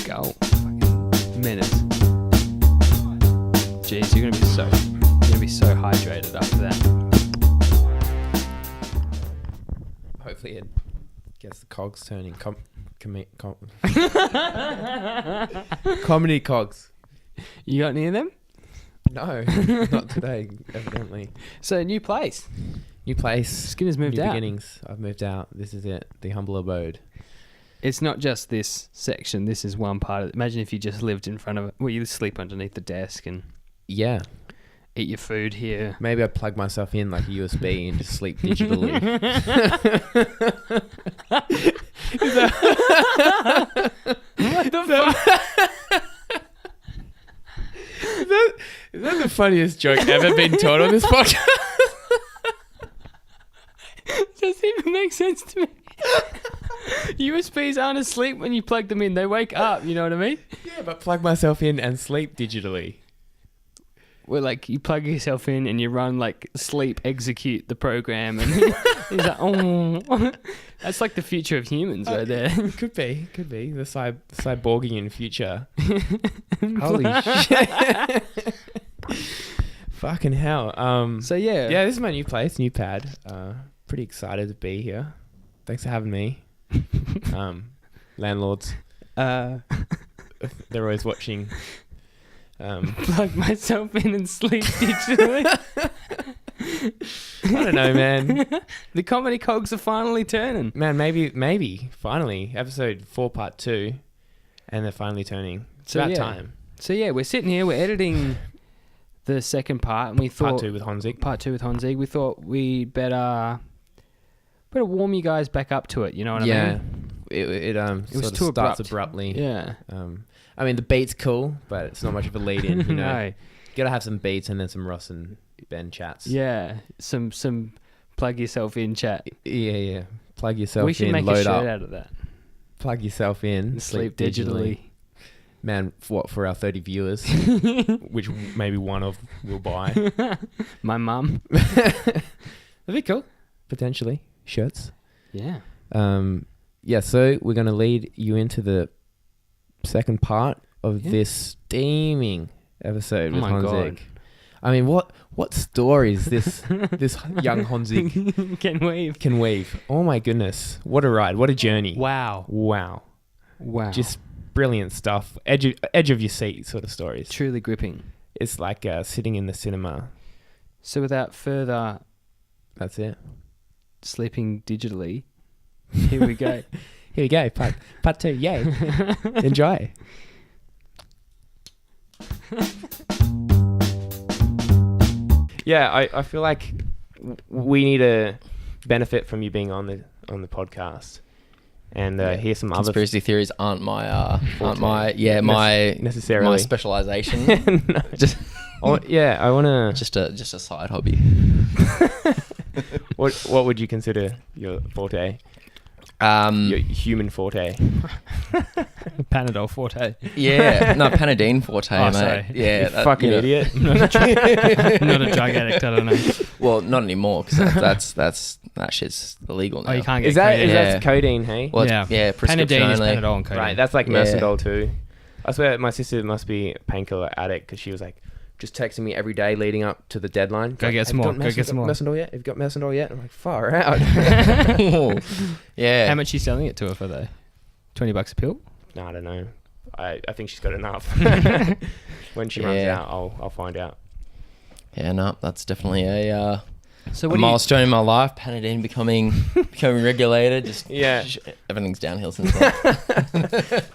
go. Fucking menace. Jeez, you're gonna be so hydrated after that. Hopefully it gets the cogs turning. Comedy cogs. You got any of them? No, not today, evidently. So, new place. New place. Skinner's moved new out. beginnings. I've moved out. This is it. The humble abode. It's not just this section. This is one part of it. Imagine if you just lived in front of it. Well, you sleep underneath the desk and Yeah. eat your food here. Maybe I plug myself in like a USB and just sleep digitally. What the fuck? Is that the funniest joke ever been told on this podcast? Doesn't even make sense to me. USBs aren't asleep when you plug them in. They wake up, you know what I mean? Yeah, but plug myself in and sleep digitally. Where like you plug yourself in and you run like sleep execute the program and he's like, oh, that's like the future of humans right there. Could be the cyborgian future. Holy shit! Fucking hell. So yeah, this is my new place, new pad. Pretty excited to be here. Thanks for having me. Landlords. They're always watching. Plug myself in and sleep digitally. I don't know, man. The comedy cogs are finally turning. Man, maybe, finally, episode 4, part 2, and they're finally turning. It's about time. So yeah, we're sitting here, we're editing the second part, and we thought Part 2 with Honzik. Part 2 with Honzik. We thought we better warm you guys back up to it. You know what I mean? It was sort too of starts abrupt. abruptly. Yeah. I mean, the beat's cool, but it's not much of a lead in, you know. No. You gotta have some beats and then some Ross and Ben chats. Yeah. Some plug yourself in chat. Yeah. Plug yourself in, We should make load a shirt up. out of that. Plug yourself in, Sleep digitally. Man, for our 30 viewers, which maybe one of will buy. My mum. That'd be cool. Potentially. Shirts. Yeah. So we're going to lead you into the second part of this steaming episode with Honzik. God. I mean, what stories this young Honzik can weave. Oh my goodness. What a ride. What a journey. Wow. Just brilliant stuff. Edge of your seat sort of stories. Truly gripping. It's like sitting in the cinema. So without further... That's it. Sleeping digitally. Here we go. Here we go. Part 2. Yay. Enjoy. Yeah, I feel like we need to benefit from you being on the podcast and hear some other conspiracy theories aren't my necessarily my specialization. No. Just I want to just a side hobby. What would you consider your forte? Your human forte? Panadol forte. Yeah, no, Panadine forte, Oh, mate. sorry. Yeah, You fucking idiot. Not a drug addict, I don't know. Well, not anymore because that shit's illegal now. Oh, you can't get Is that codeine. that's codeine? Hey, Well, Yeah. yeah, prescription Panadine is only. Panadol and codeine. right. That's like Yeah. Mercedol too. I swear, my sister must be a painkiller addict because she was like just texting me every day leading up to the deadline. Go Like, get some more. Go get some more. Mercedol yet? Have you got Mercedol yet? I'm like, far out. Yeah. How much are you selling it to her for though? $20 a pill? No, I don't know. I think she's got enough. When she runs Yeah. out, I'll find out. Yeah, no, that's definitely a So a milestone in my life. Panadine becoming regulated. Just Yeah. everything's downhill since then.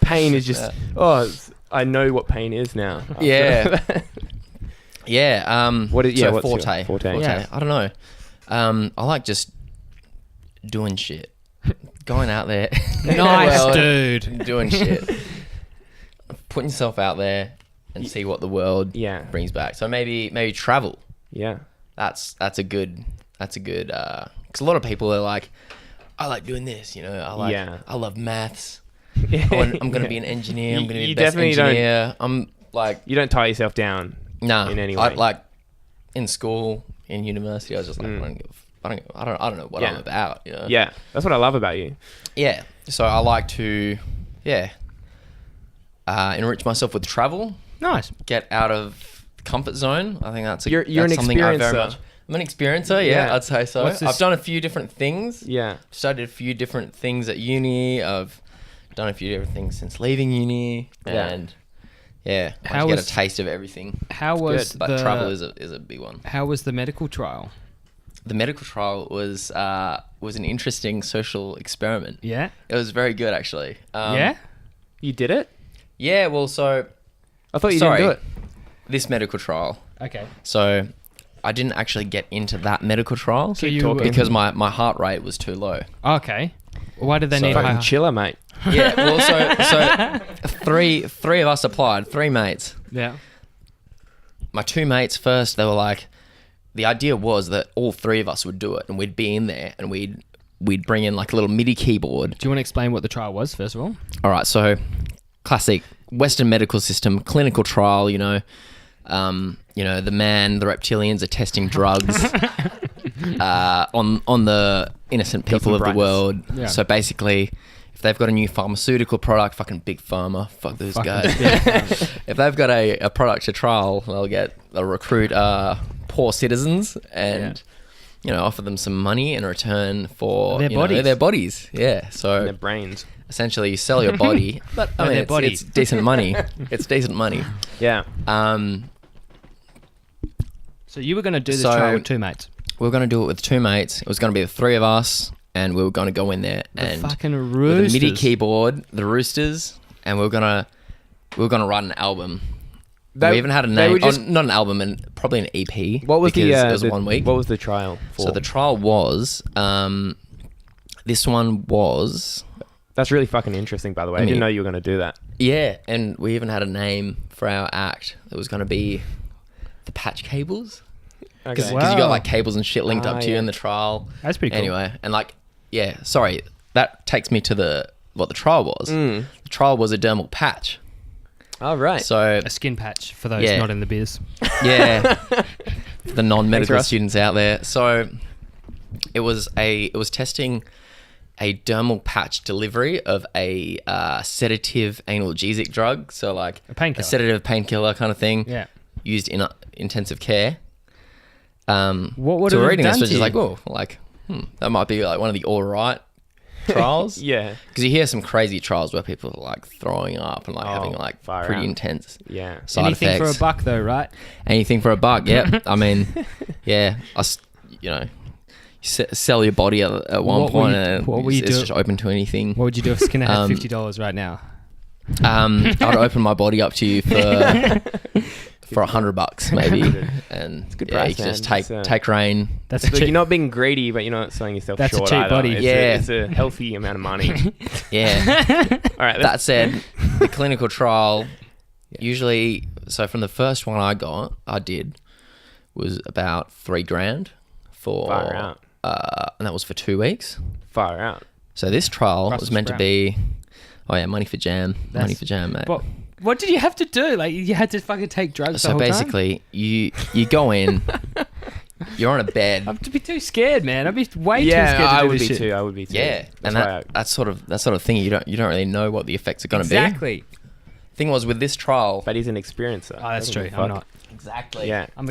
Pain is just I know what pain is now. Yeah. Yeah. What is what's your forte? forte? Yeah. I don't know. I like just doing shit, going out there. Nice, dude. Doing shit, putting yourself out there and see what the world brings back. So maybe travel. Yeah. That's a good. Because a lot of people are like, I like doing this. You know, I love maths. I'm going to be an engineer. I'm going to be the best engineer. I'm like... You don't tie yourself down in any way. Like, in school, in university, I was just like, I don't know what I'm about, you know? Yeah, that's what I love about you. Yeah. So I like to, enrich myself with travel. Nice. Get out of the comfort zone. I think that's you're an something I very experiencer. much. I'm an experiencer. Yeah, I'd say so. I've done a few different things. Yeah. Studied a few different things at uni. I've done a few different things since leaving uni, and I just get a taste of everything. How was but travel is a big one. How was the medical trial? The medical trial was an interesting social experiment. Yeah. It was very good, actually. Yeah. You did it? Yeah. Well, so I thought you didn't do it. This medical trial. Okay. So I didn't actually get into that medical trial So you because my heart rate was too low. Okay. Why did they need Fucking high? chiller, mate. Yeah. Well, so three of us applied. 3 mates. Yeah. My 2 mates first, they were like, the idea was that all 3 of us would do it, and we'd be in there, and we'd bring in like a little MIDI keyboard. Do you want to explain what the trial was first of all? All right, so classic Western medical system, clinical trial. The the reptilians are testing drugs on the innocent people of the world. Yeah. So basically, if they've got a new pharmaceutical product, fucking big pharma, fuck those guys. If they've got a product to trial, they'll recruit poor citizens and offer them some money in return for their bodies. Yeah, so And their brains. essentially you sell your body, but I mean it's decent money. It's decent money. Yeah. So you were going to do this trial with 2 mates. We were going to do it with 2 mates. It was going to be the 3 of us, and we were going to go in there and fucking with roosters. a MIDI keyboard, the Roosters, and we were gonna write an album. We even had a name, not an album, and probably an EP. What was because it was 1 week. What was the trial for? So the trial was, this one was. That's really fucking interesting, by the way. I didn't know you were going to do that. Yeah, and we even had a name for our act. It was going to be the Patch Cables. Because you got like cables and shit linked up to you in the trial. That's pretty cool. Anyway, and sorry, that takes me to what the trial was. The trial was a dermal patch. Oh, right. So a skin patch for those not in the biz. Yeah, the non-medical students out there. So it was testing a dermal patch delivery of a sedative analgesic drug. So like a sedative painkiller kind of thing. Yeah. Used in intensive care. What would so it we're have reading done this, to was just you? like, that might be like one of the all right trials. Yeah. Because you hear some crazy trials where people are like throwing up and like having like pretty intense side Anything effects. for $1 though, right? Anything for $1, yeah. I mean, yeah. You sell your body at one point and it's just open to anything. What would you do if Skinner had $50 right now? I'd open my body up to you for $100 maybe, and it's a good price, you can just take rain. That's you're not being greedy, but you're not selling yourself short. That's a cheap either. body. It's a healthy amount of money. Yeah. All right. That said, the clinical trial usually, so from the first one I did was about $3,000 for, Far out. And that was for 2 weeks. Far out. So this trial was meant to be, money for jam, mate. But what did you have to do? Like you had to fucking take drugs. So the whole basically, you go in, you're on a bed. I'd be too scared, man. I'd be way too scared to do I would this be shit. too. I would be too. Yeah, and that sort of thing, you don't really know what the effects are going to be. Exactly. Thing was with this trial, But he's an experiencer. Oh, that's true. I'm not. Exactly. Yeah. I'm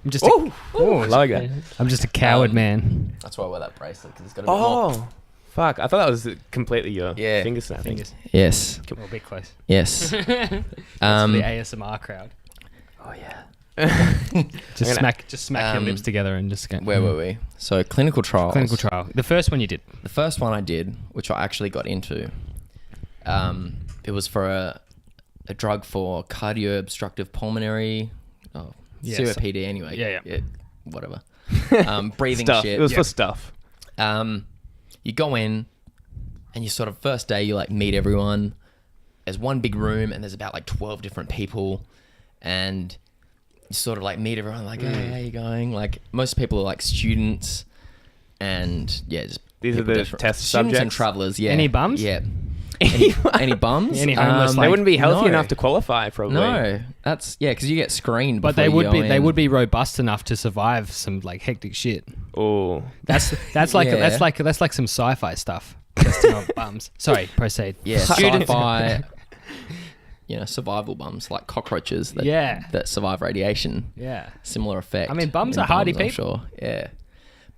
just. Oh, I like that. I'm just a coward, man. That's why I wear that bracelet, because it's got a bit more. Oh, fuck! I thought that was completely your finger snapping. Yes. Come on, a bit close. Yes. That's for the ASMR crowd. Oh yeah. Just smack your lips together and just go. Where were we? So clinical trials. Clinical trial. The first one you did. The first one I did, which I actually got into, it was for a drug for cardio-obstructive pulmonary, COPD anyway. Yeah. Whatever. Breathing Stuff. shit. It was for stuff. You go in, and you sort of first day you like meet everyone. There's one big room, and there's about like 12 different people, and you sort of like meet everyone like, hey, how you going? Like most people are like students, and just these are the test students subjects and travelers. Yeah. Any bums? Yeah. Any bums? Any homeless? They wouldn't be healthy no. enough to qualify, probably. No, that's because you get screened. But they before would you be. go They in. would be robust enough to survive some like hectic shit. Oh, That's like Yeah. that's like some sci-fi stuff. Testing on bums. Sorry, proceed. Yeah, Students. sci-fi. survival bums like cockroaches that that survive radiation. Yeah. Similar effect. I mean, bums are hardy people. I'm sure. Yeah.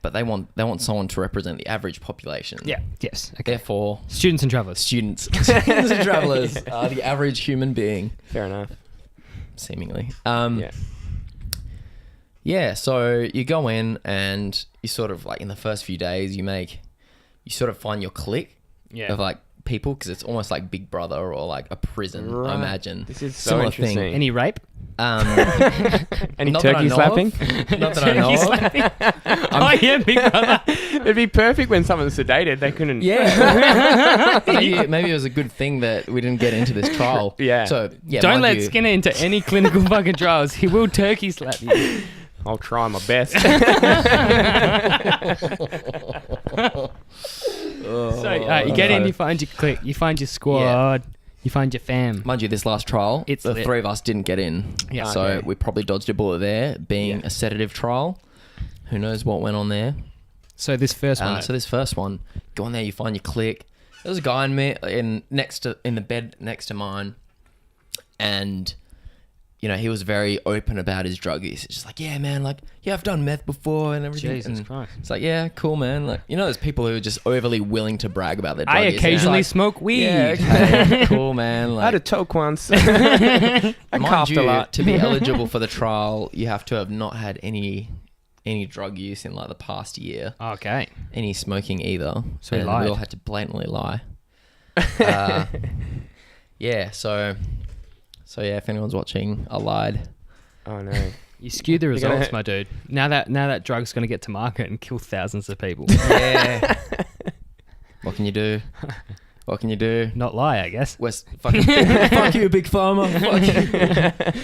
But they want someone to represent the average population. Yeah. Yes. Okay. Therefore, students and travelers. Students and travelers are the average human being. Fair enough. Seemingly. Yeah. Yeah, so you go in and you sort of like in the first few days you sort of find your clique of like people, because it's almost like Big Brother or like a prison, I imagine. This is so similar interesting. thing. Any rape? Any turkey slapping? Not that I know of. Oh yeah, Big Brother. It'd be perfect when someone's sedated. They couldn't. Yeah. maybe it was a good thing that we didn't get into this trial. Yeah. So yeah, Don't let Skinner into any clinical fucking trials. He will turkey slap you. I'll try my best. So you get in, you find your clique, you find your squad, you find your fam. Mind you, this last trial, the lit. three of us didn't get in. Yeah. So Okay. we probably dodged a bullet there, being a sedative trial. Who knows what went on there? So this first one. So this first one, go on there, you find your clique. There was a guy in the bed next to mine, and he was very open about his drug use. It's just like, yeah, man, like, yeah, I've done meth before and everything. Jesus and Christ. It's like, yeah, cool, man. Like, there's people who are just overly willing to brag about their drug I use. occasionally It's smoke weed. yeah, okay, cool, man. I Like, had a toke once. I mind coughed you, a lot. to be eligible for the trial, you have to have not had any drug use in like the past year. Okay. Any smoking either. So he and lied. we all had to blatantly lie. Yeah, so yeah, if anyone's watching, I lied. Oh no. You skewed the results, my dude. Now that drug's going to get to market and kill thousands of people. Yeah. What can you do? What can you do? Not lie, I guess. Fuck you, Big Pharma. Fuck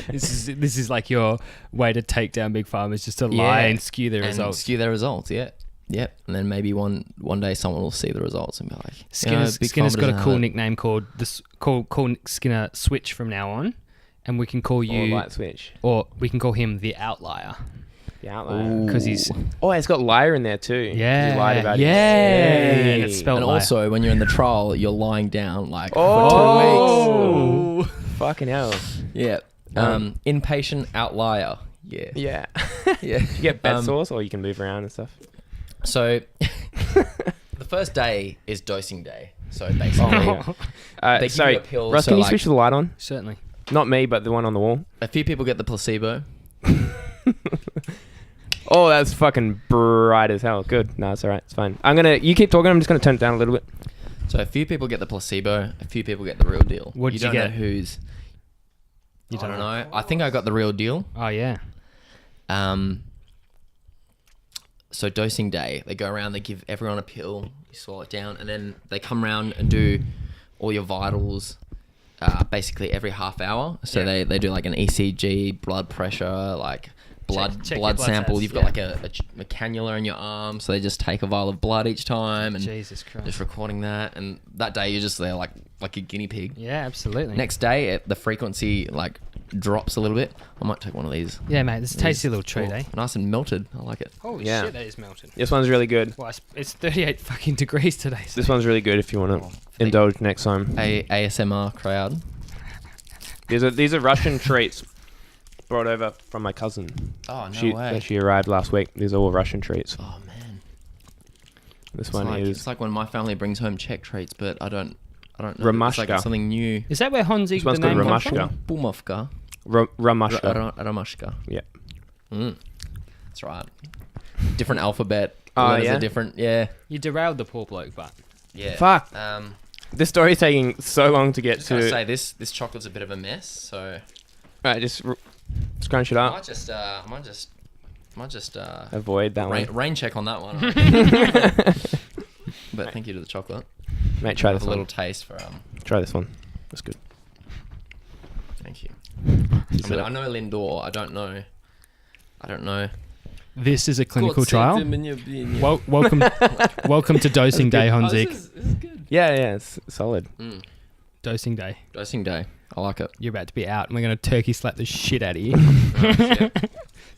you. This is like your way to take down big farmers, just to lie and skew their results. Skew their results, yeah. Yep. And then maybe one day someone will see the results and be like, Skinner's got a cool nickname called call Skinner Switch from now on, and we can call you Light switch. or we can call him the Outlier The outlier. because he's It's got liar in there too. 'Cause yeah he lied about yeah, it. and it's spelled And liar. also, when you're in the trial, you're lying down like for Oh. 2 weeks. Fucking hell. Yeah. Inpatient outlier. Yeah. Yeah. Yeah. You get bed sores or you can move around and stuff. So, the first day is dosing day. So basically, they give Sorry, you a pill. Russ, so can you like, switch the light on? Certainly. Not me, but the one on the wall. a few people get the placebo. Oh, that's fucking bright as hell. Good. No, it's alright. It's fine. You keep talking. I'm just gonna turn it down a little bit. So a few people get the placebo. A few people get the real deal. What did you don't get? know who's. You I don't know. I think I got the real deal. Oh yeah. So dosing day, they go around, they give everyone a pill, you swallow it down, and then they come around and do all your vitals basically every half hour. So they do like an ECG, blood pressure, like blood check your blood sample. tests, You've got like a cannula in your arm, so they just take a vial of blood each time and Jesus Christ. just recording that. And that day you're just there like a guinea pig. Yeah, absolutely. Next day, the frequency like drops a little bit. I might take one of these. Yeah, mate. This is a tasty little treat, Oh, eh? nice and melted. I like it. Holy Yeah. shit, that is melted. This one's really good. Well, it's 38 fucking degrees today. So. This one's really good if you want to indulge next time. ASMR crowd. These are Russian treats brought over from my cousin. Oh, no way. She arrived last week. These are all Russian treats. Oh, man. This one It's is like when my family brings home Czech treats, but I don't know. Romashka. It's like something new. Is that where Honzik This the one's called name comes Romashka. from? Bumovka. Ramashka. Romashka. Yeah. That's right. Different alphabet. Oh, Letters yeah? are different. Yeah. You derailed the poor bloke, but Yeah. Fuck. Um, This story's taking so long to get just gonna to. say this chocolate's a bit of a mess, so Right, just scrunch it I up. might just Avoid that one. rain check on that one. But thank you to the chocolate. Mate, try Have this a one. little taste for Try this one. That's good. Thank you. I know Lindor. I don't know. this is a clinical trial. Welcome to dosing day, Honzik. This is good. Yeah, it's solid. Dosing day. Dosing day. I like it. You're about to be out, and we're gonna turkey slap the shit out of you.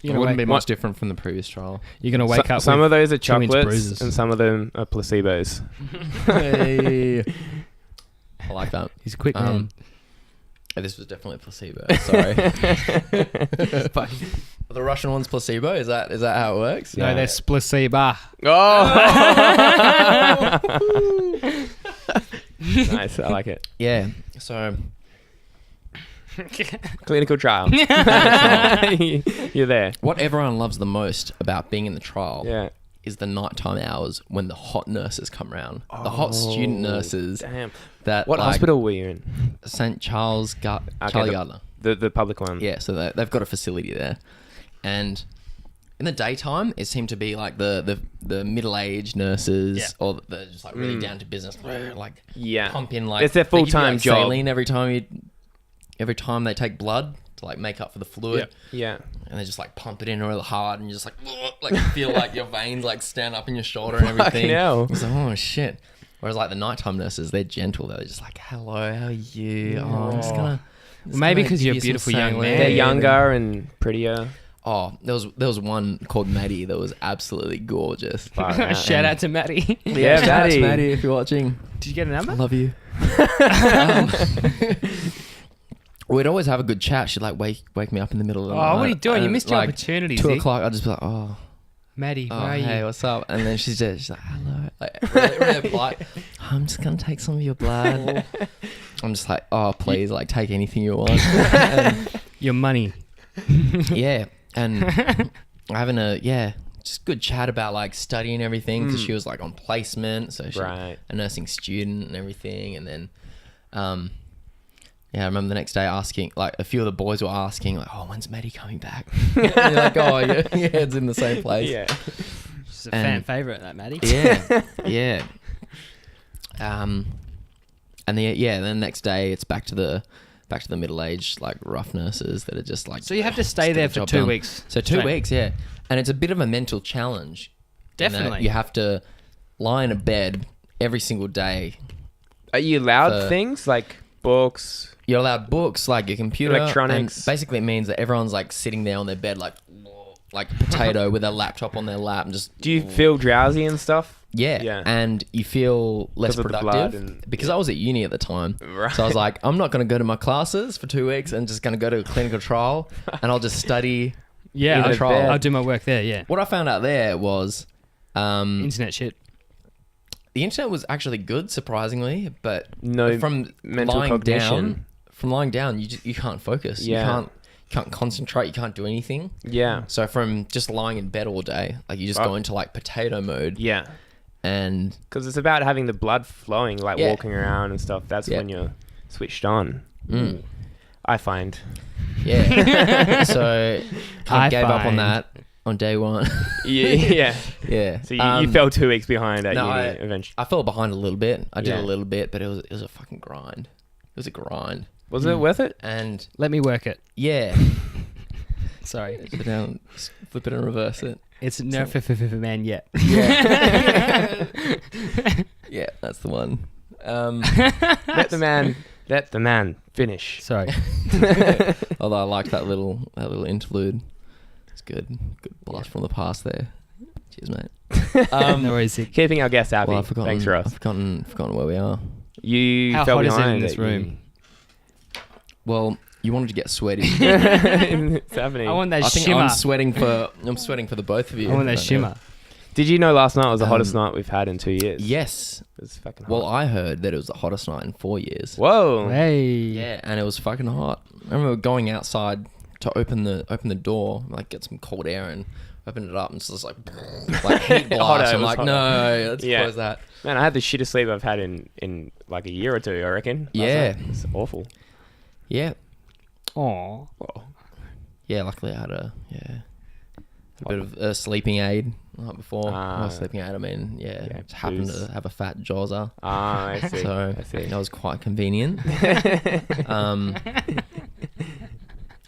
It wouldn't be much different from the previous trial. You're gonna wake up. Some with of those are 2-inch chocolates, bruises. and some of them are placebos. Hey. I like that. He's a quick man. This was definitely a placebo. Sorry. But the Russian one's placebo. Is that how it works? No, that's placebo. Oh. Nice. I like it. Yeah. So Clinical trial. You're there. what everyone loves the most about being in the trial Yeah. is the nighttime hours when the hot nurses come around. The hot student nurses. Damn. That What like, hospital were you in? St. Charles Charlie Gardner. The public one. Yeah, so they've got a facility there. And in the daytime, it seemed to be like the middle-aged nurses, Yeah. or they're just like really down to business, like Yeah. pump in like It's their they give you, full-time like, job. saline every time they take blood to like make up for the fluid, Yeah. and they just like pump it in real hard, and you just like you feel like your veins like stand up in your shoulder and everything. Fucking hell. It's like, oh shit. Whereas like the nighttime nurses, they're gentle. They're just like, hello, how are you? Oh, I'm just gonna. Well, maybe because you're a beautiful young man. They're younger and prettier. Oh, there was one called Maddie that was absolutely gorgeous. Shout out to Maddie. Yeah, Shout out to Maddie. Maddie if you're watching. Did you get a number? I love you. We'd always have a good chat. She'd like wake me up in the middle of the night. Oh, what are you doing? You and, missed your like, opportunity, 2 Zeke. o'clock, I'd just be like, Maddie, where are hey, you? what's up? And then she's like, hello. Like, really polite. I'm just going to take some of your blood. I'm just like, oh, please, like, take anything you want. And, Your money. yeah. And having just good chat about, like, studying everything, because she was, like, on placement. So she Right. a nursing student and everything. And then, I remember the next day asking, like, a few of the boys were asking, like, oh, when's Maddie coming back? And you're like, oh, yeah, it's in the same place. Yeah. She's a fan favourite, that Maddie. Yeah, yeah. And then the next day it's back to the middle-aged, like, rough nurses that are just like. So you have to stay just get there the for job 2 done. weeks. So 2 straight. weeks, yeah, and it's a bit of a mental challenge. in that Definitely. you have to lie in a bed every single day. Are you allowed For- things like books? You're allowed books, like your computer, Electronics. And basically, it means that everyone's like sitting there on their bed, like a potato with a laptop on their lap, and just. Do you feel drowsy and stuff? Yeah. Yeah. And you feel less 'Cause of the productive blood and- because I was at uni at the time. Right. So I was like, I'm not going to go to my classes for 2 weeks and just going to go to a clinical trial and I'll just study. Yeah, In a trial. I'll do my work there, yeah. What I found out there was Internet shit. the internet was actually good, surprisingly, but No from mental lying cognition. down, you can't focus. Yeah. You can't concentrate. You can't do anything. Yeah. So from just lying in bed all day, like you just go into like potato mode. Yeah. And Because it's about having the blood flowing, like Yeah. walking around and stuff. That's Yeah. when you're switched on. Mm. I find. yeah. So I I gave up on find- that on day one. Yeah. yeah. So you fell 2 weeks behind at no, uni I- eventually. I fell behind a little bit. I did Yeah. a little bit, but it was a fucking grind. It was a grind. Was it worth it? And Let me work it. yeah, Sorry. flip it down, flip it and reverse it. It's no man yet. Yeah. Yeah, that's the one. Let the man finish. Sorry. Although I liked that little interlude. It's good. Good blast from the past there. Cheers, mate. No worries, Zeke. Keeping our guests happy. Well, I've forgotten. Thanks, Ross. I've forgotten where we are. You How fell hot is it behind in this at room? Well, you wanted to get sweaty. it's happening. I want that I think shimmer. I'm sweating for the both of you. I want that right now. shimmer. Did you know last night was the hottest night we've had in 2 years? Yes. It was fucking hot. Well, I heard that it was the hottest night in 4 years. Whoa. Hey. Yeah, and it was fucking hot. I remember going outside to open the door, like get some cold air, and open it up, and it's just like heat blast. Hotter, it I'm was like, hotter. no, let's Yeah. close that. Man, I had the shittest sleep I've had in like a year or two, I reckon. last Yeah. night. It's awful. Yeah, Aw. yeah. Luckily, I had a bit of a sleeping aid the night before. Ah. Sleeping aid. I mean, Yeah, just happened booze. to have a fat jawser, Ah, I see. so I see. that was quite convenient.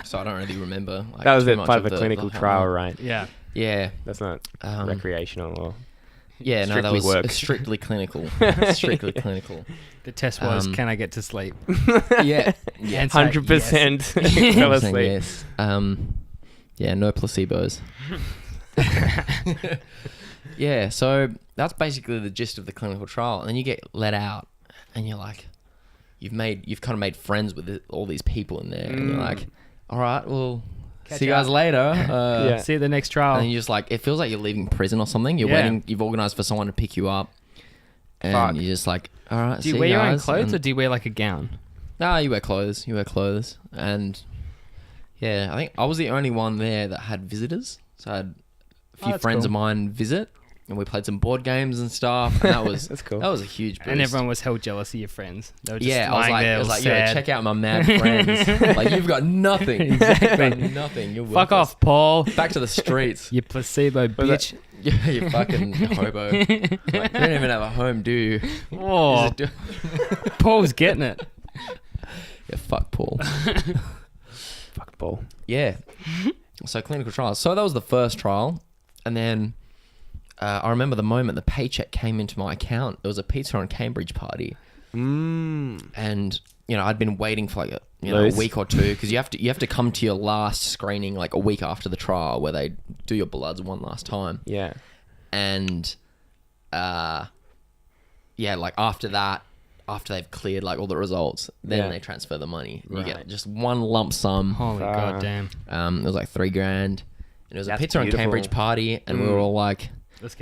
So I don't really remember. Like, That was too it, much part of a the clinical hot trial, night. right? Yeah. Yeah. That's not Um, recreational or... Yeah, no, that Strictly was work. strictly clinical. Strictly clinical. The test was, Um, can I get to sleep? Yeah. And say 100% yes. fell 100% asleep. yes. Yeah, no placebos. Yeah, so that's basically the gist of the clinical trial. And then you get let out and you're like, you've kind of made friends with all these people in there, and you're like, all right, well, see you guys later. See you at the next trial. And you're just like, it feels like you're leaving prison or something. You're waiting. You've organised for someone to pick you up, and you're just like, all right. Do you wear your own clothes, or do you wear like a gown? Nah, you wear clothes. And yeah, I think I was the only one there that had visitors. So I had a few friends of mine visit, and we played some board games and stuff. And that was that's cool. That was a huge boost. And everyone was hell jealous of your friends. They were just I was like, yo, check out my mad friends. Like, you've got nothing. Exactly. You've got nothing. You're Fuck worthless. off, Paul. Back to the streets. You placebo bitch. You fucking hobo. Like, you don't even have a home, do you? Oh, Paul's getting it. Yeah, fuck Paul. Fuck Paul. Yeah. So clinical trials. So that was the first trial. And then I remember the moment the paycheck came into my account. It was a pizza on Cambridge party. And, I'd been waiting for like a week or two, because you have to come to your last screening like a week after the trial, where they do your bloods one last time. Yeah. And like after that, after they've cleared like all the results, then they transfer the money. You get just one lump sum. Holy goddamn. It was like $3,000, and it was a pizza on beautiful. Cambridge party, and we were all like,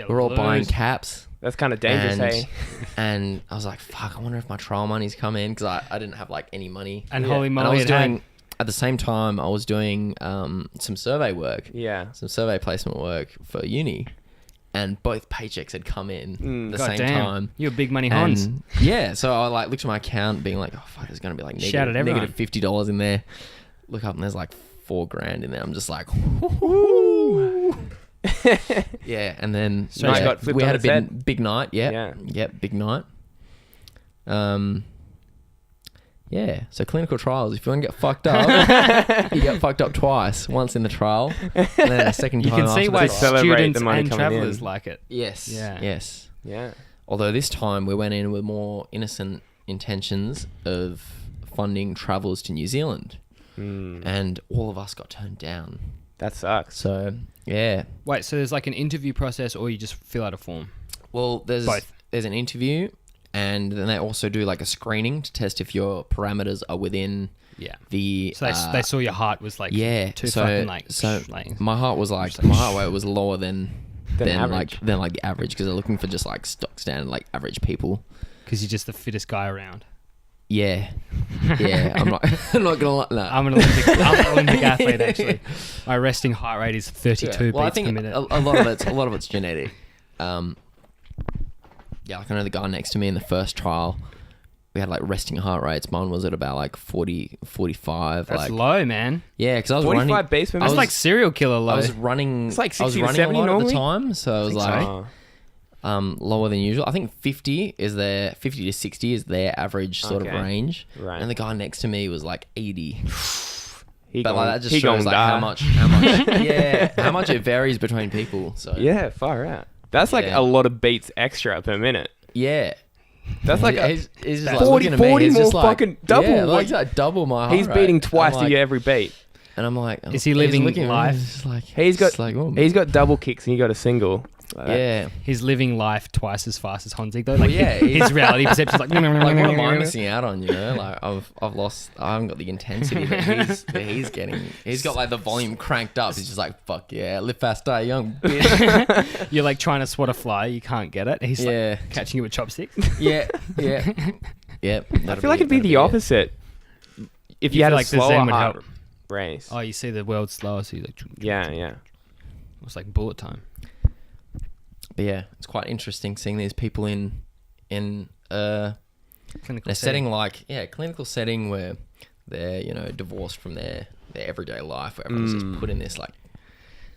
we're all buying caps. That's kind of dangerous, hey? And I was like, fuck, I wonder if my trial money's come in, because I didn't have like any money. And holy moly, and I was doing, at the same time, I was doing some survey work. Yeah. Some survey placement work for uni. And both paychecks had come in at the same time. You're big money Hans. Yeah, so I like looked at my account being like, oh fuck, there's going to be like negative $50 in there. Look up and there's like $4,000 in there. I'm just like, yeah. And then we had a big night. Yeah. Big night. Yeah, so clinical trials, if you want to get fucked up, you get fucked up twice. Once in the trial, and then a second time. You can see why students and travellers in. like it. Yes. Yeah. Yes. Yeah. Although this time we went in with more innocent intentions of funding travels to New Zealand, and all of us got turned down. That sucks. So, yeah. Wait, so there's like an interview process, or you just fill out a form? Well, there's an interview, and then they also do like a screening to test if your parameters are within the... So they saw your heart was like too so, fucking like... So my heart was like... My heart rate was lower than average. Than like the average, because they're looking for just like stock standard, like average people. Because you're just the fittest guy around. Yeah. Yeah, I'm not gonna lie. No. I'm an Olympic athlete, actually. My resting heart rate is 32 beats per minute. A lot of it's genetic. Yeah, like I know the guy next to me in the first trial, we had like resting heart rates. Mine was at about like 40, 45. That's like, low, man. Yeah, because I was 45 running. beats per That's minute? like serial killer low. I was running. It's like 60 I was to running 70 a lot normally? at the time, so I was like so. Lower than usual. I think 50 to 60 is their average sort of range. Right. And the guy next to me was like 80. Like that just shows like how much how much it varies between people. So yeah, far out. That's like a lot of beats extra per minute. Yeah. That's like he's just like 40 more fucking double. Yeah, like double my heart He's beating rate. twice like, every beat. And I'm like, is he living life? Like, he's got double kicks and you got a single. Like yeah. He's living life twice as fast as Honzik, though. Like, Well, yeah, his reality perception is like... Like, what am I missing out on, you know? Like, I've lost... I haven't got the intensity that he's getting. He's got, like, the volume cranked up. He's just like, fuck yeah, live fast, die young, bitch. You're, like, trying to swat a fly. You can't get it. He's, like, catching you with chopsticks. Yeah. I feel like it'd be the opposite. If you had a slower heart race. Oh, you see the world slower, so you're like... Yeah. It's like bullet time. But yeah, it's quite interesting seeing these people in a setting like clinical setting where they're divorced from their everyday life, where everyone's just put in this like.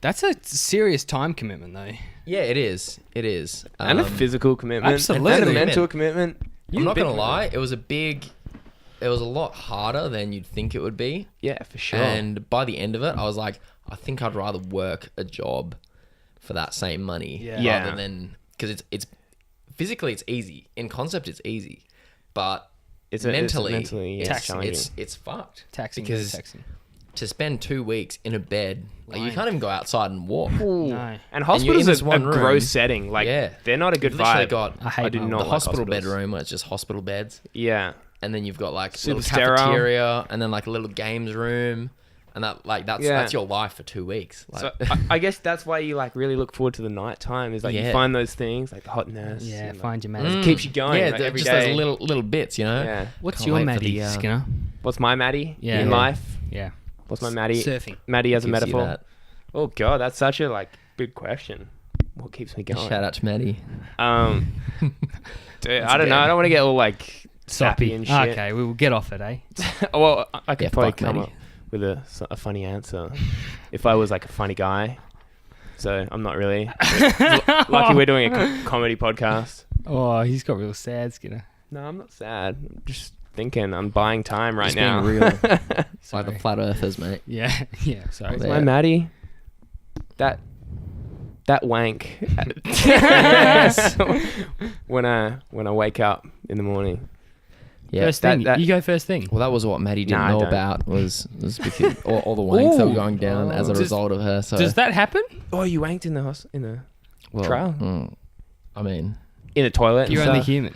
That's a serious time commitment, though. Yeah, it is. It is, and a physical commitment, absolutely, and a mental commitment. I'm not gonna lie, it was a lot harder than you'd think it would be. Yeah, for sure. And by the end of it, I was like, I think I'd rather work a job for that same money rather than, because it's physically it's easy, in concept it's easy, but mentally it's fucked. Taxing, because to spend 2 weeks in a bed, like you can't even go outside and walk. No. And hospitals are a gross setting. Like they're not a good vibe. I do not the hospital bedroom where it's just hospital beds. Yeah. and then you've got like a Super little sterile. cafeteria, and then like a little games room, and that's your life for 2 weeks. Like, So I guess that's why you like really look forward to the night time. Is like you find those things like the hotness. Yeah, and, find your like, Maddie. it keeps you going. yeah, like, every just day. those little bits, you know. Yeah. What's Can't your wait for Maddie, the, Skinner? What's my Maddie Yeah. in Yeah. life? Yeah. What's my Maddie? Surfing. Maddie as a Gives you metaphor. that. Oh god, that's such a like big question. What keeps me going? Shout out to Maddie. Dude, I don't know. I don't want to get all like sappy and shit. Okay, we will get off it, eh? Well, I could Yeah, probably fuck come Maddie. up with a funny answer if I was like a funny guy. So I'm not really. Lucky we're doing a comedy podcast. Oh, he's got real sad, Skinner. No, I'm not sad. I'm just thinking I'm buying time right Just now. being real. Like Sorry. the flat earthers, mate. Yeah, yeah. Sorry. Where's Yeah. my Maddie? That wank. Yes. when I wake up in the morning. Yeah. First thing. that- You go first thing. Well, that was what Maddie didn't Nah, I know don't. about was because all the wanks that were going down as a Does- result of her. So Does that happen? Oh, you wanked in the well, trial? I mean, in a toilet. and You're only stuff? human.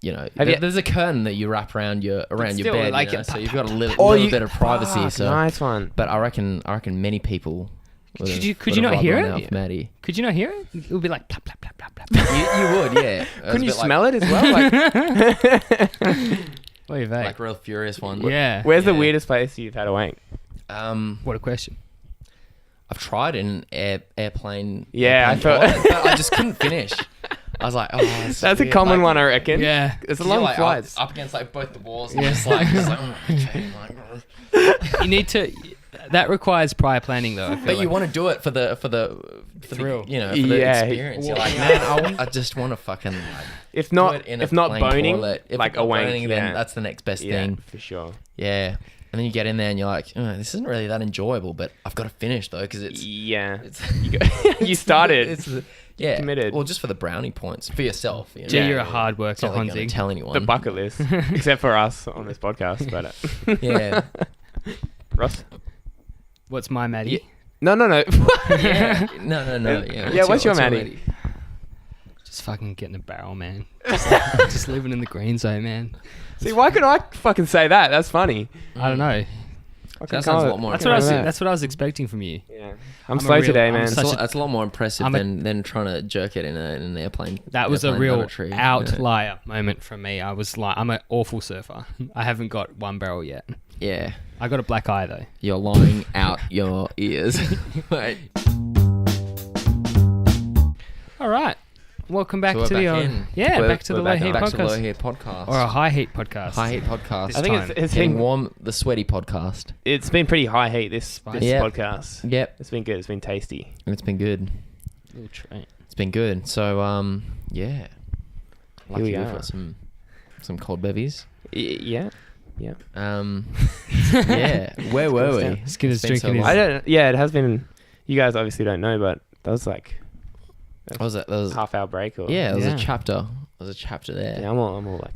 you know, Have you- there's a curtain that you wrap around your still, bed, like, you know, so you've got a little Oh, bit of privacy. Fuck, So, nice one. but I reckon many people. Could you not hear it? Maddie? Could you not hear it? It would be like plap, plap, plap, plap, plap. You would, yeah. Couldn't you smell it as well? Like, What are you vague? Like real furious one. Yeah. where's the Yeah. weirdest place you've had a wank? What a question. I've tried in airplane. Yeah, I airplane thought- toilet, but I just couldn't finish. I was like, oh, That's a common one, I reckon. Yeah. It's a You're long like flight. up against like both the walls, and just like, oh, okay, You need to. That requires prior planning, though. I feel but you like. want to do it for the Thrill. you know, for the Yeah. experience. You're like, man, I just want to fucking like, If do not, it in a if not plain boning, toilet. If like it's a not wank, boning, then yeah. that's the next best Yeah, thing. for sure. Yeah, and then you get in there and you're like, oh, this isn't really that enjoyable, but I've got to finish though because it's Yeah. it's You started. it's yeah committed. Well, just for the brownie points for yourself. You know? Gee, Yeah. you're a hard It's worker, not like you're gonna Honzik. tell anyone. The bucket list, except for us on this podcast. But Yeah. Ross. What's my Maddie? Yeah. No. Yeah. No. Yeah. Yeah, what's your Maddie? Just fucking getting a barrel, man. Just living in the green zone, man. See, why could I fucking say that? That's funny. I don't know. That sounds a lot more. That's what I was. that. That's what I was expecting from you. Yeah. I'm I'm a slow real- today, I'm man. such That's a lot more impressive I'm a- than trying to jerk it in an airplane. That was a airplane real dormitory, you know. outlier moment for me. I was like, I'm an awful surfer. I haven't got one barrel yet. Yeah, I got a black eye though. you're lying out your ears. Mate. All right. Welcome back So we're to the back in. back to the We're low back heat on. Back to the Low podcast Heat Podcast. or a high heat podcast. High Heat Podcast. This I think time. it's Getting been warm, the sweaty podcast. it's been pretty high heat this Yeah. podcast. Yep, It's been good. It's been tasty. it's been good. Little treat. It's been good. So yeah, Here we we've are. got some cold bevies. Yeah. Yeah, where were we? down. Skinner's It's been so drinking long. I don't. Yeah, it has been. You guys obviously don't know, but that was like What was that? That was half-hour break. Or yeah, it was Yeah. a chapter. There was a chapter there. Yeah, I'm all like.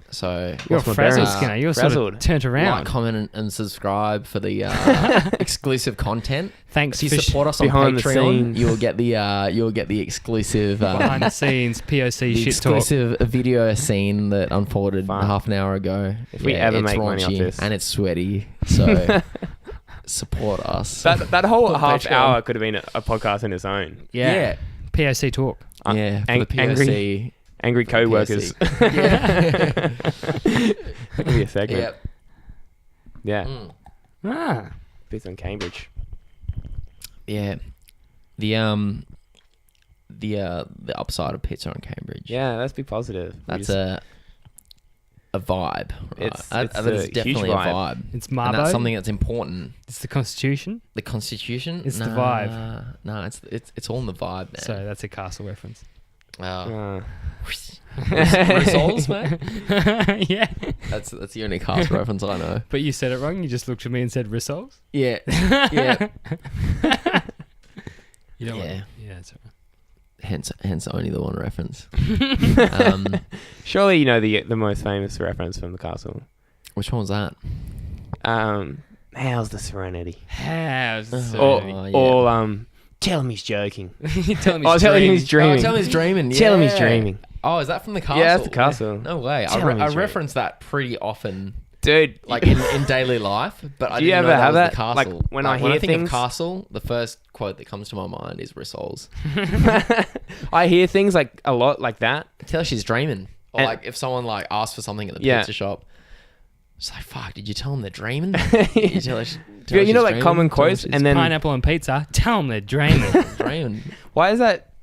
So You're Lost my frazzled, bearings. Skinner. You're sort Frazzled. of turned like, around. comment, and subscribe for the exclusive content. Thanks If you for support us on behind the Patreon, scenes. you'll get the exclusive behind the scenes POC the shit talk. exclusive video scene that unfolded Fun. half an hour ago. If we ever it's make money off raunchy this. and it's sweaty, so support us. That whole On half Patreon. hour could have been a podcast in its own. Yeah. POC talk. Yeah, for the POC. Angry co-workers. Yeah. That could be a segment. Yep. Yeah. Mm. Ah. Bits on Cambridge. Yeah. The upside of pizza on Cambridge. Yeah, that's be positive. That's a vibe. Right? It's that a is huge definitely a vibe. vibe. It's And Marbo. that's something that's important. It's the Constitution. The Constitution. It's the vibe. No, it's all in the vibe, man. So that's a castle reference. Oh. Uh, Results, mate. Yeah. That's the only cast reference I know. But you said it wrong. You just looked at me and said Rissoles. Yeah. Yeah. You know Yeah. what? Yeah, that's all Hence only the one reference. surely you know the most famous reference from the castle. Which one was that? How's the Serenity? right. How's Oh, Or, yeah. or tell him he's joking. you tell me Oh, tell him he's dreaming. Oh, tell him he's dreaming. Tell him he's yeah. dreaming. Oh, is that from the castle? Yeah, that's the castle. No way. I Challenge reference that pretty often. Dude, Like in daily life, but I Do you didn't ever know have that was that? the castle. Like, when I hear think things- of castle, the first quote that comes to my mind is Rissoles. I hear things like a lot like that. Tell her she's dreaming. Or And- like if someone like asks for something at the Yeah. pizza shop, it's like, fuck, did you tell them they're dreaming? Did you tell her Yeah, you know, she's like dreaming? common Tell her quotes, she's and then Pineapple on pizza. Tell them they're dreaming. dreaming. why is that?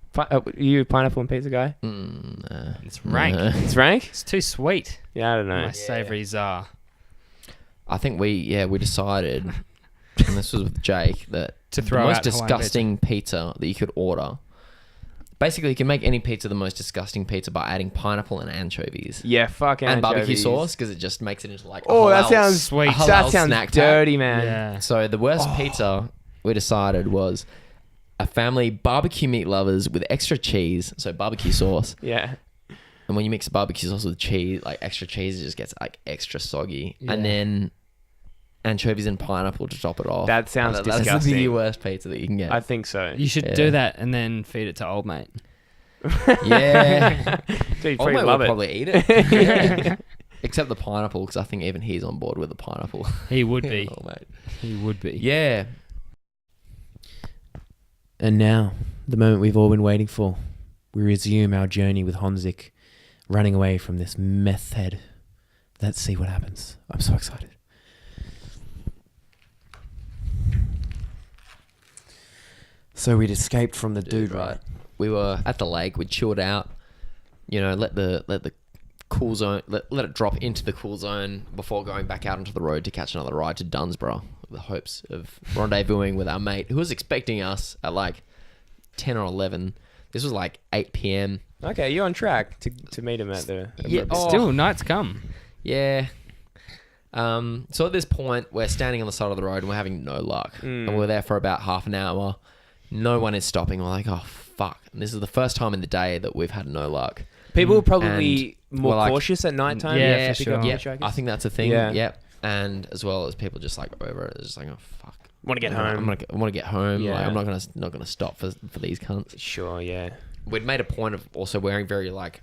You a pineapple and pizza guy? It's rank. It's rank. It's too sweet. Yeah, I don't know. My savoury czar. I think we decided, and this was with Jake, that To the throw most out Hawaiian disgusting pizza that you could order. Basically, you can make any pizza the most disgusting pizza by adding pineapple and anchovies. Yeah, fuck And barbecue anchovies. sauce, because it just makes it into like Oh, a that halal- sounds sweet. a halal That sounds snack pack. dirty, man. Yeah. So the worst pizza we decided was a family barbecue meat lovers with extra cheese, so barbecue sauce. Yeah. And when you mix barbecue sauce with cheese, like extra cheese, it just gets like extra soggy. Yeah. And then anchovies and pineapple to top it off. That sounds That's the disgusting. worst pizza that you can get. I think so. You should Yeah. do that and then feed it to old mate. Yeah. Dude, Old probably mate love will it. probably eat it. Yeah. Except the pineapple, because I think even he's on board with the pineapple. He would be. Old mate. He would be. Yeah. And now, the moment we've all been waiting for. We resume our journey with Honzik, running away from this meth head. Let's see what happens. I'm so excited. So we'd escaped from the dude, right? We were at the lake. We chilled out. You know, let the cool zone, let it drop into the cool zone before going back out onto the road to catch another ride to Dunsborough with the hopes of rendezvousing with our mate who was expecting us at like 10 or 11. This was like 8 p.m. Okay, you're on track to meet him at the... Yeah, oh. Still, night's come. Yeah. So at this point, we're standing on the side of the road and we're having no luck. And we're there for about half an hour. No one is stopping. We're like, oh, fuck. And this is the first time in the day that we've had no luck. People are probably And more we're like- cautious at night time. Yeah, to for pick up sure. Yeah, hitchhikers. I think that's a thing. Yeah. Yep. And as well as people just like over it. They're just like, oh, fuck. Want to get I home. want to get home. Yeah. Like, I'm not gonna stop for these cunts. Sure, yeah. We'd made a point of also wearing very like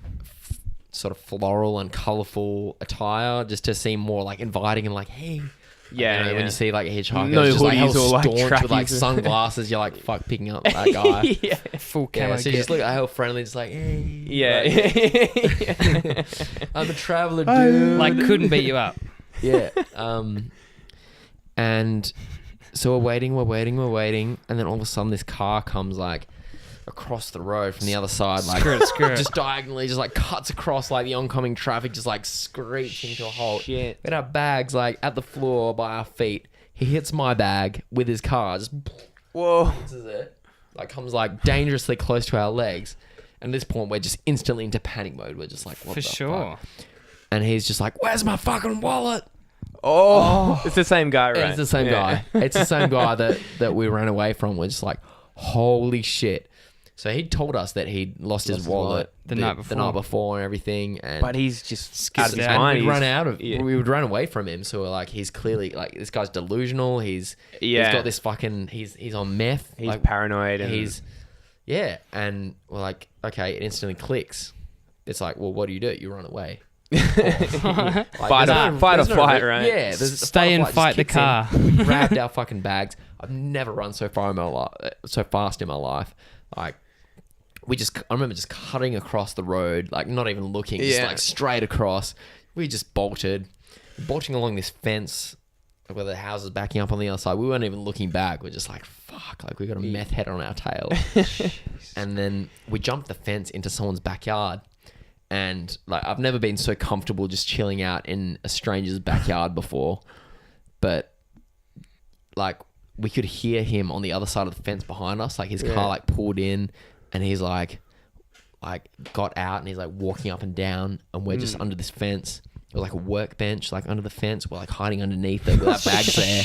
sort of floral and colourful attire just to seem more like inviting and like, hey. Yeah, You know, yeah. when you see like a hitchhiker, No it's just like hoodies hell or, like, staunch with like trackies. sunglasses, you're like, fuck, picking up that guy. yeah. Full Yeah, camo so you kit. just look at how friendly, just like, hey. Yeah. I'm a traveller, dude. Like, couldn't beat you up. Yeah. And so we're waiting, and then all of a sudden this car comes like across the road from the other side, like Screw it. just diagonally, just like cuts across like the oncoming traffic, just like screeching to a halt. Shit. We had our bags like at the floor by our feet. He hits my bag with his car, just Whoa. this is it. Like comes like dangerously close to our legs. And at this point, we're just instantly into panic mode. We're just like, what For the sure. fuck? And he's just like, where's my fucking wallet? Oh. It's the same guy, right? It's the same Yeah. guy. It's the same guy that we ran away from. We're just like, holy shit. So he told us that he'd lost his wallet the night before. and everything. And But he's just out of his out. mind. we'd run out of, yeah. we would run away from him. So we're like, he's clearly like, this guy's delusional. He's got this fucking, he's on meth. He's like, paranoid. And yeah. And we're like, okay, it instantly clicks. It's like, well, what do? You run away. Like, Fight or flight, right? Yeah. Stay and fight the car. We grabbed our fucking bags. I've never run so fast in my life. Like, I remember just cutting across the road, like not even looking, just Yeah. like straight across. We just bolting along this fence where the house is backing up on the other side. We weren't even looking back. We're just like, fuck, like we got a meth head on our tail. And then we jumped the fence into someone's backyard. And like, I've never been so comfortable just chilling out in a stranger's backyard before. But like, we could hear him on the other side of the fence behind us. Like his car like pulled in and he's like got out and he's like walking up and down and we're just under this fence. It was like a workbench like under the fence. We're like hiding underneath it with our bags there.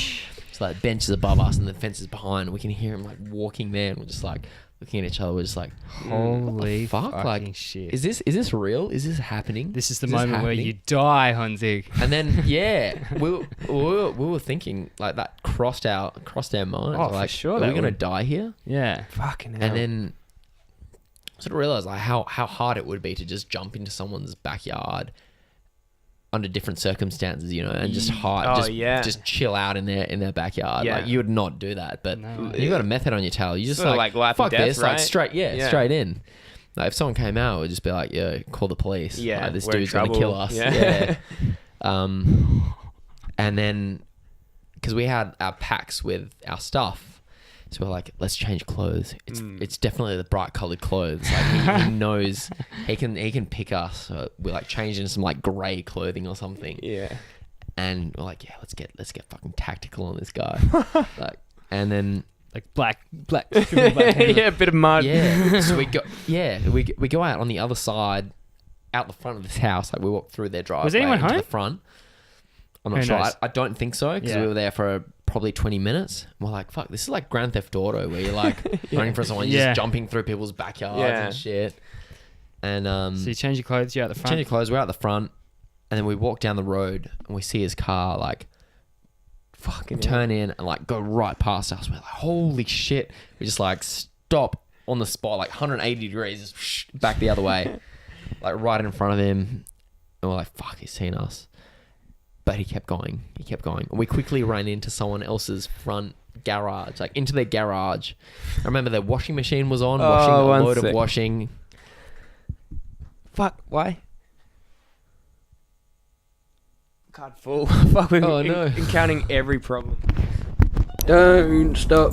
So like bench is above us and the fence is behind. We can hear him like walking there and we're just like looking at each other. We're just like, Holy fuck? fucking Like, shit. is this real? Is this happening? This is the Is this moment where happening? you die, Honzik. And then we were thinking like that crossed our minds. Oh, for like, sure are that we gonna would. die here? Yeah. fucking hell. And then sort of realized like how hard it would be to just jump into someone's backyard under different circumstances, you know, and just just chill out in their backyard. Yeah. Like you would not do that, but No. you got a meth head on your tail. You just Sort of like life fuck and death, this, right? like straight in. Like if someone came out, it would just be like, yeah, call the police. Yeah, like, this we're in dude's gonna trouble. kill us. Yeah. And then because we had our packs with our stuff. So we're like, let's change clothes. It's definitely the bright colored clothes. Like he knows he can pick us. So we're like changing some like grey clothing or something. Yeah. And we're like, yeah, let's get fucking tactical on this guy. Like, and then Like black. Yeah, a bit of mud. yeah, so we go out on the other side, out the front of this house. Like we walked through their driveway. Was anyone into home? the front? I'm not Who sure. knows? I don't think so because Yeah. we were there for probably 20 minutes. We're like, fuck, this is like Grand Theft Auto where you're like running from someone, you're Yeah. just jumping through people's backyards Yeah. and shit. And So you change your clothes, you're out the front. change your clothes, we're out the front, and then we walk down the road and we see his car like fucking turn in and like go right past us. We're like, holy shit. We just like stop on the spot, like 180 degrees, just back the other way, like right in front of him. And we're like, fuck, he's seen us. But he kept going. And we quickly ran into someone else's front garage, like into their garage. I remember their washing machine was on, washing a one load sec. of washing. Fuck, why? Card full. Fuck, we're Oh, no. encountering every problem. Don't stop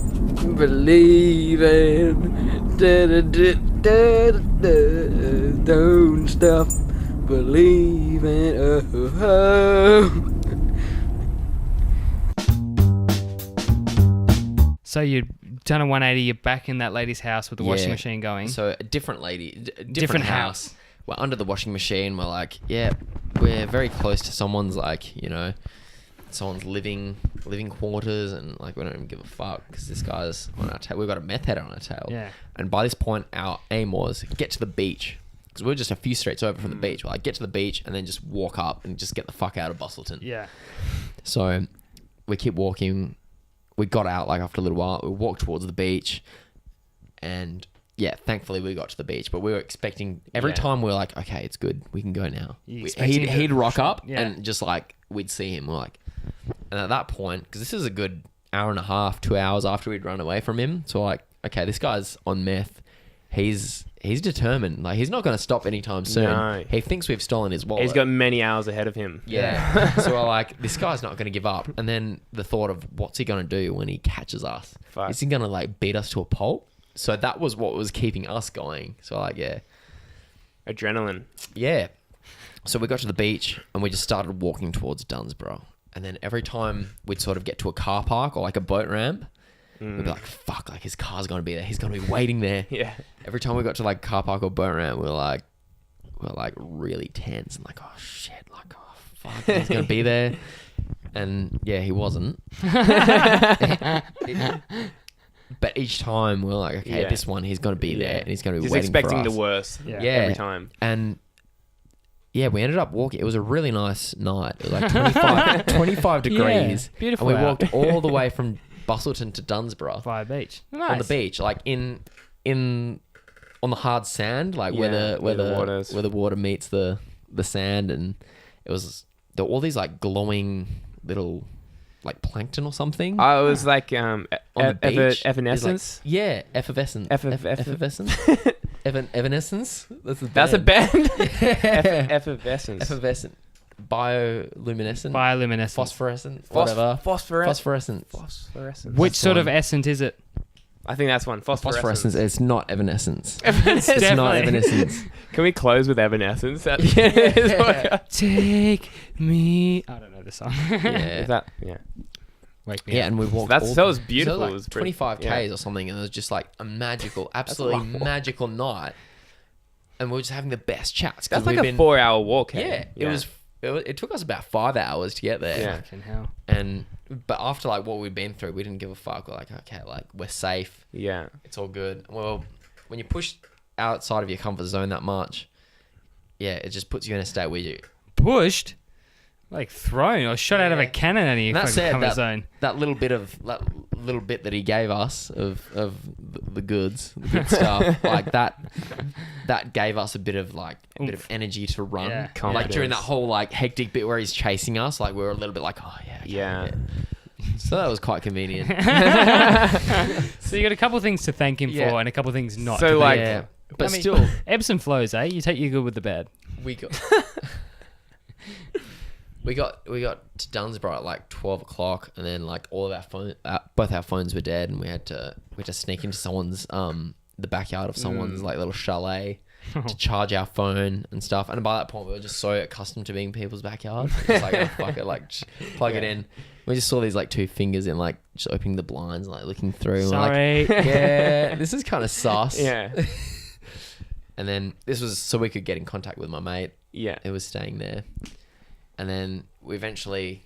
believing. Da, da, da, da, da, da. Don't stop believing. Oh, oh. So you'd done a 180, you're back in that lady's house with the washing Yeah. machine going. So a different lady, different Different house. house. We're under the washing machine. We're like, yeah, we're very close to someone's like, you know, someone's living quarters, and like we don't even give a fuck because this guy's on our tail. We've got a meth head on our tail. Yeah. And by this point, our aim was get to the beach because we're just a few streets over from the beach. We're like, get to the beach and then just walk up and just get the fuck out of Bustleton. Yeah. So we keep walking. We got out like after a little while. We walked towards the beach, and yeah, thankfully we got to the beach. But we were expecting every Yeah. time we were like, okay, it's good, we can go now. You expecting He'd rock up Yeah. and just like we'd see him. We're like, and at that point, because this is a good hour and a half, 2 hours after we'd run away from him, so we're like, okay, this guy's on meth. He's determined. Like he's not going to stop anytime soon. No. He thinks we've stolen his wallet. He's got many hours ahead of him. Yeah. So we're like, this guy's not going to give up. And then the thought of what's he going to do when he catches us? Fuck. Is he going to like beat us to a pulp? So that was what was keeping us going. So like, yeah. Adrenaline. Yeah. So we got to the beach and we just started walking towards Dunsborough. And then every time we'd sort of get to a car park or like a boat ramp, we'd be like, fuck, like his car's going to be there. He's going to be waiting there. Yeah. Every time we got to like car park or boat ramp, we were like really tense and like, oh shit, like, oh fuck, he's gonna be there. And yeah, he wasn't. But each time we were like, okay, Yeah. this one he's gonna be there and he's gonna be He's waiting expecting for the us. worst. Yeah. Every time. And yeah, we ended up walking. It was a really nice night. It was like 25 degrees. Beautiful And we out. walked all the way from Bustleton to Dunsborough Via beach. Nice. on the beach, like in on the hard sand, like Yeah, where waters. the water meets the sand, and there were all these like glowing little like plankton or something I was like on the beach. It's like- evanescence. yeah, effervescent. Effervescent. Evanescence. That's a band. Yeah. Effervescence. Effervescent. Bioluminescent. Bioluminescent. Phosphorescent. Whatever. Phosphorescent. Phosphorescent. Which That's sort of one. essence is it? I think that's one. Phosphorescence. It's not evanescence. It's It's not definitely- evanescence. Can we close with evanescence? Yeah. Take me. I don't know the song. Yeah. Is that? Yeah. Wake me Yeah, up. and we walked. That all- was beautiful. So It was like pretty- 25 yeah. k's or something, and it was just like a magical, absolutely long walk. magical night. And we were just having the best chats. 'cause That's like we've a been- 4-hour walk. Hey? Yeah, it took us about 5 hours to get there. Yeah. Fucking hell. But after like what we'd been through, we didn't give a fuck. We're like, okay, like we're safe. Yeah. It's all good. Well, when you push outside of your comfort zone that much, yeah, it just puts you in a state where you Pushed? Like thrown or shot out of a Yeah. cannon out of your And that fucking said, comfort zone. that little bit of little bit that he gave us of the goods, the good stuff, like that gave us a bit of energy to run. Yeah. Like during that whole like hectic bit where he's chasing us, like we were a little bit like, oh yeah, okay, Yeah. So that was quite convenient. So you got a couple of things to thank him Yeah. for and a couple of things not So, to like- thank Yeah, him for. but I mean, still, ebbs and flows, eh? You take your good with the bad. we got we got to Dunsborough at like 12 o'clock, and then like all of both our phones were dead, and we had to sneak into someone's the backyard of someone's like little chalet to charge our phone and stuff. And by that point, we were just so accustomed to being in people's backyard. It's like, oh, fuck it, like just plug it in. We just saw these like two fingers in like just opening the blinds and like looking through. Sorry. And we're like, yeah, this is kind of sus. Yeah. And then this was so we could get in contact with my mate Yeah. who was staying there. And then we eventually,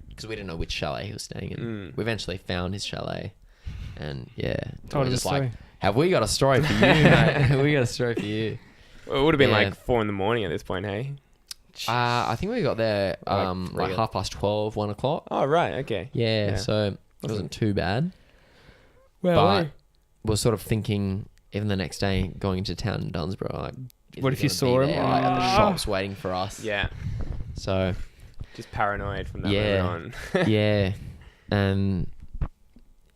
because we didn't know which chalet he was staying in, we eventually found his chalet. And yeah, Told we're him the just like, story. have we got a story for you, mate? Have we got a story for you? Well, it would have been Yeah. like 4 a.m. at this point, hey? I think we got there like really? 12:30, 1 o'clock. Oh, right. Okay. Yeah, so it wasn't too bad. Well, But we're sort of thinking, even the next day, going into town in Dunsborough, like, What he's if you gonna saw be him? there, like, at the Oh. shops waiting for us? Yeah. So, Just paranoid from that Yeah. moment on. yeah. And,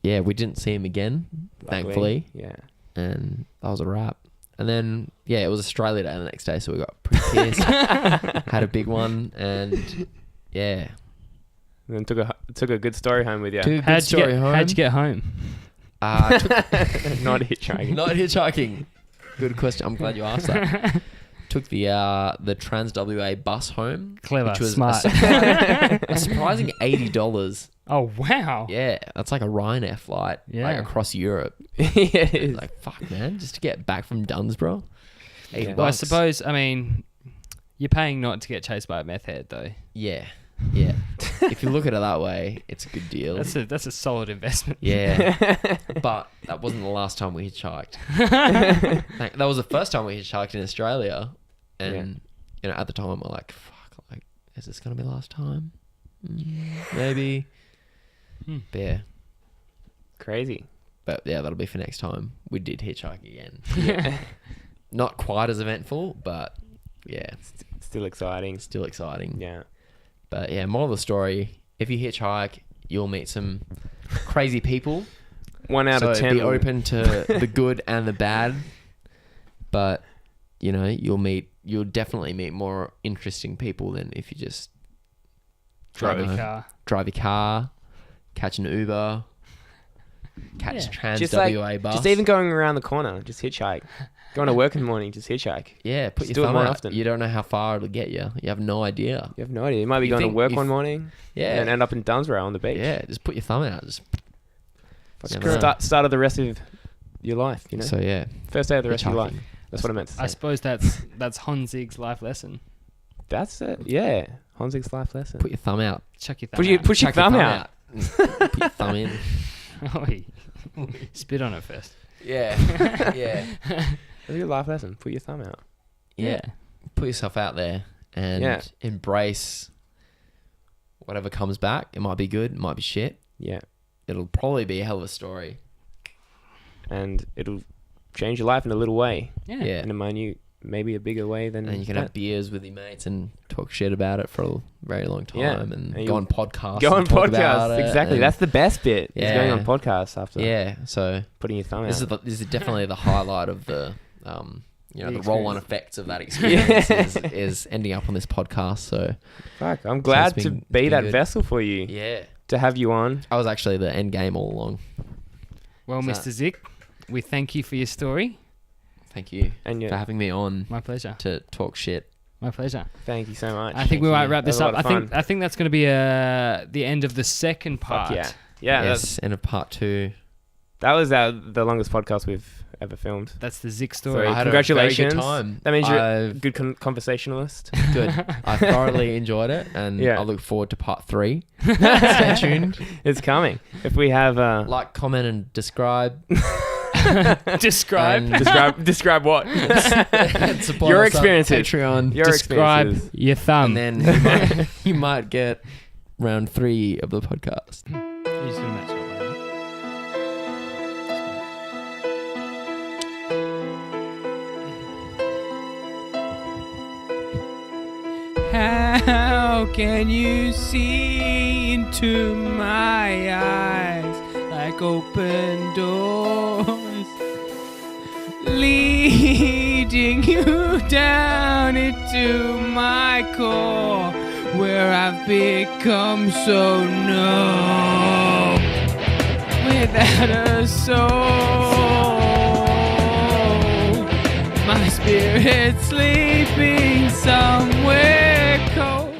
yeah, we didn't see him again, thankfully. Yeah. And that was a wrap. And then, yeah, it was Australia Day the next day, so we got pretty pissed. Had a big one, and, yeah. And then took a good story home with you. Took a good how'd story home. you get home? Not hitchhiking. Not hitchhiking. Good question. I'm glad you asked that. Took the Trans WA bus home. Clever, which was smart. a surprising $80. Oh, wow. Yeah, that's like a Ryanair flight, Yeah. like across Europe. It is. Like, fuck, man, just to get back from Dunsborough. $80. Well, I suppose, I mean, you're paying not to get chased by a meth head, though. Yeah, yeah. If you look at it that way, it's a good deal. That's a solid investment. Yeah, but that wasn't the last time we hitchhiked. That was the first time we hitchhiked in Australia, and you know, at the time we're like, "Fuck, like, is this gonna be the last time? Maybe." But yeah, Crazy. but yeah, that'll be for next time. We did hitchhike again. Not quite as eventful, but yeah, Still exciting. still exciting. Yeah. But yeah, moral of the story: if you hitchhike, you'll meet some crazy people. 1 out of 10. Be open to the good and the bad, but you know, you'll definitely meet more interesting people than if you just Drive you a know, car. drive your car, catch an Uber, catch Yeah. Trans Just WA bus. Just even going around the corner, just hitchhike. Going to work in the morning, just hitchhike. yeah, put just your do it thumb more out. often. You don't know how far it'll get you. You have no idea. You have no idea. You might be You going to think work if- one morning Yeah, and end up in Dunsborough on the beach. yeah. Just put your thumb out. Just Fucking Never know. start of the rest of your life, you know? So yeah, First day of the rest of your life. hitchhiking. That's what I meant to say. I suppose that's Honzig's life lesson. That's it. Yeah. Honzik's life lesson. Put your thumb out. Chuck your thumb Push your out. push your Chuck thumb out. Put your thumb in. Oi. Spit on it first. Yeah, yeah, That's a good life lesson. Put your thumb out. yeah. Put yourself out there and embrace whatever comes back. It might be good, it might be shit. Yeah. It'll probably be a hell of a story. And it'll change your life in a little way. Yeah. Yeah. In a minute, maybe a bigger way than And you can that. have beers with your mates and talk shit about it for a very long time, Yeah. and And go you'll on podcasts. Go on and talk about podcasts. it, Exactly. and- That's the best bit. Is going on Yeah. podcasts after yeah. So putting your thumb this out. is definitely the highlight of the The the roll-on experience. effects of that experience is ending up on this podcast. So Fuck, I'm glad it's to been be that good. vessel for you. yeah, To have you on. I was actually the end game all along. Well, So- Mr. Zick, we thank you for your story. Thank you And for having me on My pleasure. to talk shit. My pleasure. thank you so much. I think we Thank might you. wrap That was this a up. lot I of think that's going to be the end of the second part. Fuck yeah. Yeah, Yes, end of part 2. that was the longest podcast we've ever filmed. That's the Zick So story. I had congratulations. a very good time. That means you're a I've- good conversationalist. good. I thoroughly enjoyed it, and Yeah. I look forward to part 3. Stay tuned. It's coming. If we have Like, comment, and describe. Describe. And describe what? support Your us on experiences. Patreon. Your Describe experiences. your thumb. And then you might get round 3 of the podcast. You're just gonna match up, right? How can you see into my eyes like open doors, leading you down into my core, where I've become so numb without a soul. My spirit sleeping somewhere cold.